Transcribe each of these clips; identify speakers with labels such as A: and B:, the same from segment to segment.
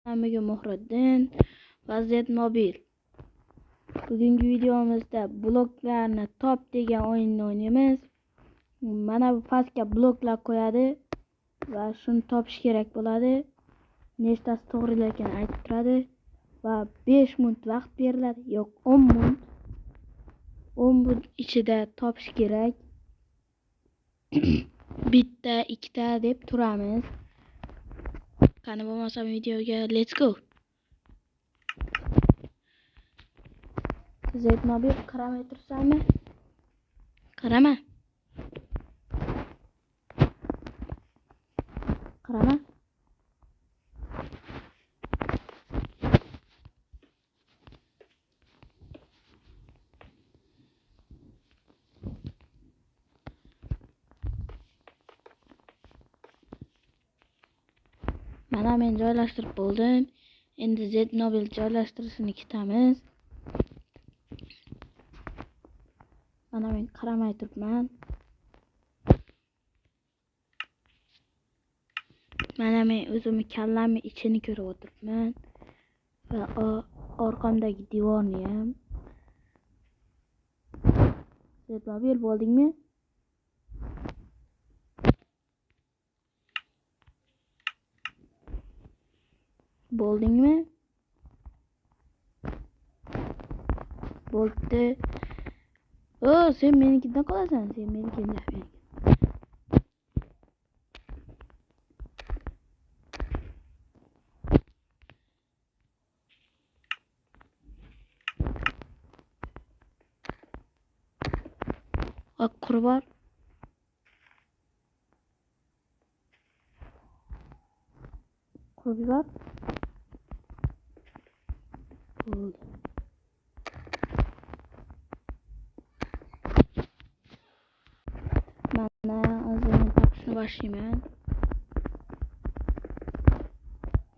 A: Hammaga Muhriddin, Vaziyat Mobil. Bugungi videomizda bloklarni top degan o'yinni o'ynaymiz. Mana bu pastga bloklar qo'yadi va shuni topish kerak bo'ladi. Nechtasi to'g'ri ekanini aytib turadi va 5 minut vaqt beriladi. Yo'q, 10 minut. 10 minut ichida topish kerak. Bitta, ikkita deb turamiz. Qani bo'lmasa videoga let's go. Vaziyat Mobil qaramay tursanmi? Qarama. Qarama. Mana men joylashtirib bo'ldim. Endi Z Mobil joylashtirishini kutamiz. Mana men qaramay turibman. Mana men o'zimni kallamni ichini ko'rib o'tiribman va orqamdagi devorni ham. Z Mobil bo'ldingmi? Bo'ldingmi? Bo'ldi. Sen menikidan qolasan, sen menikidan. Qurbar. Qurbar. Bo'ldi. Mana o'zimni topishni boshlayman.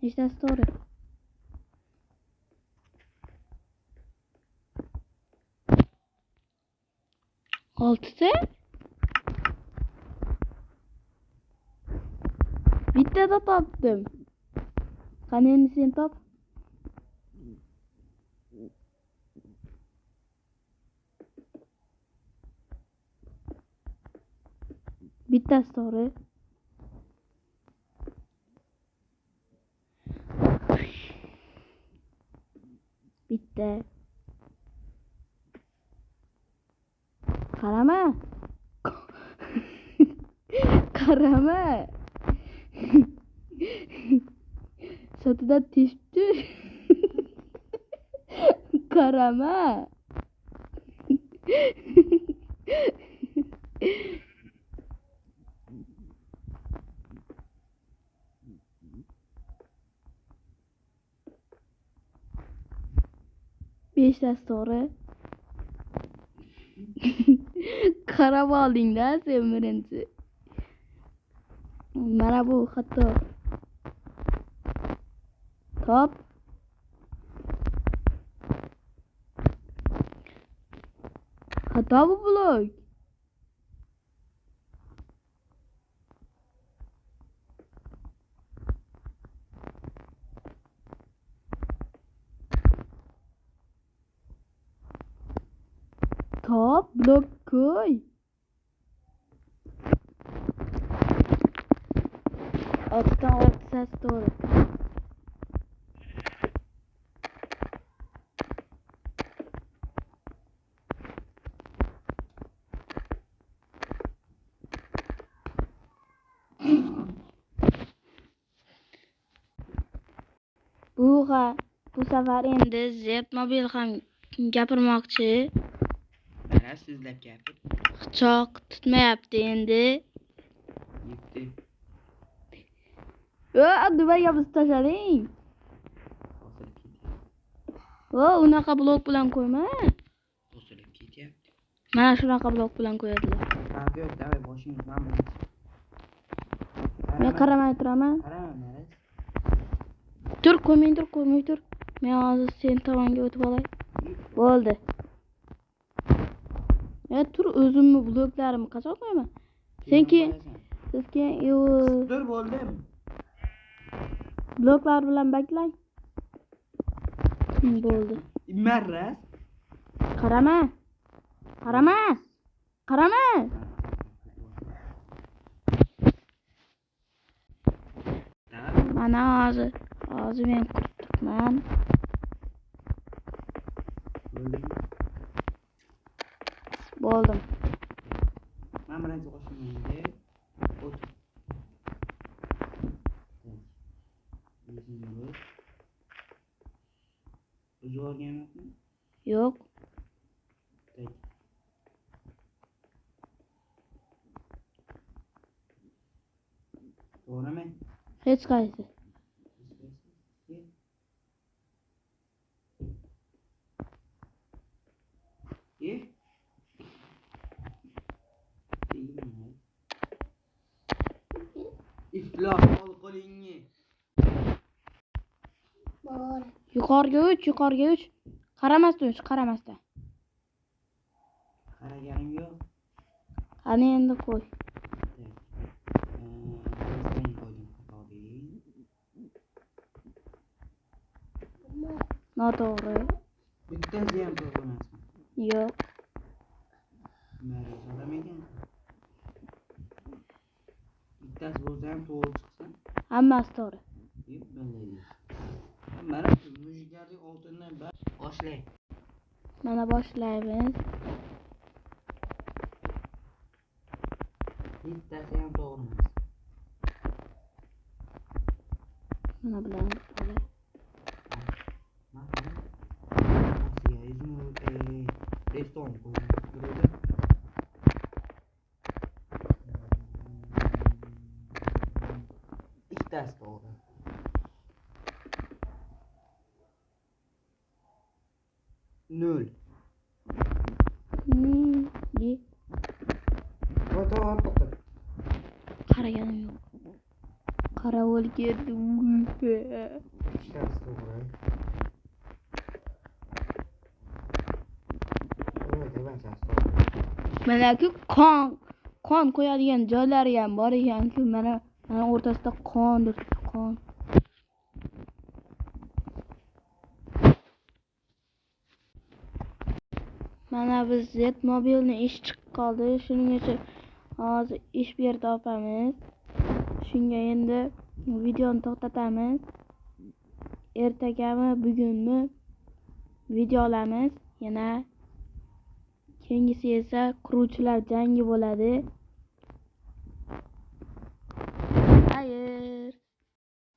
A: Nechtasi to'g'ri? Oltita? Bittada topdim. Qani endi sen top. Bittasi to'g'ri. Bitta. Qarama. Qarama. Sotidan teshibdi. Qarama. Beshtasi to'g'ri. Qarab olding-da sen birinchi. Mana bu xato. Top. Xato bu blok. Top blok koy. Alttan ortası doğru. Bu sefer endi Z Mobil ham gapirmoqchi.
B: Mana sizlab gapir.
A: Hichoq tutmayapti endi.
B: Yetdi.
A: Nimaga biz tashlading? Unaqa blok bilan qo'yma.
B: To'silib ketyapti.
A: Mana shunaqa blok bilan qo'yadilar.
B: Yo'q, davay boshing mana.
A: Men qaramay turaman.
B: Qarama, mana.
A: Tur, qo'ymay tur. Men hozir sen tomonga o'tib olay. Bo'ldi. Tur, o'zimni bloklarimni qachon qo'yaman? Sen keyin
B: Dur bo'ldim.
A: Bloklar bilan beklang. Bo'ldi.
B: Marras.
A: Qarama. Qarama. Qarama. Mana hozir men quribman. Bo'ldim.
B: Men birinchi qo'shimga o't. O'zi olganmi?
A: Yo'q.
B: To'g'rimi?
A: Hech qaysi.
B: İflah ol qo'lingni.
A: Yuqoriga uch. Qaramasdan uch, qaramasdan.
B: Qaraganim yo'q.
A: Qani endi qo'y. Noto'g'ri.
B: Bittasi ham to'g'ri emasmi?
A: Yo'q.
B: Mari so'ram ekan. Bittasi bo'lsa ham to'g'ri chiqsa.
A: Hammasi to'g'ri.
B: Yo'q, bilmaydi. Mana mujiklarni oltindan boshla.
A: Mana boshlaymiz.
B: Bittasi ham to'g'ri emas.
A: Mana bilan olay.
B: Reston ikkitasi to'g'ri. Nol.
A: Ye.
B: To'g'ri.
A: Qaraganim yo'q. Qaravul keldi.
B: Ikkitasi to'g'ri.
A: Mana-ku qon qo'yadigan joylari ham bor ekan-ku. Mana o'rtasida qondir, qon. Mana biz Z-mobilni ish chiqib qoldi. Shuning uchun hozir ish bu yerda topamiz. Shunga endi videoni to'xtatamiz. Ertagami, bugunmi video olamiz. Yana keyingisi esa quruvchilar jangi bo'ladi.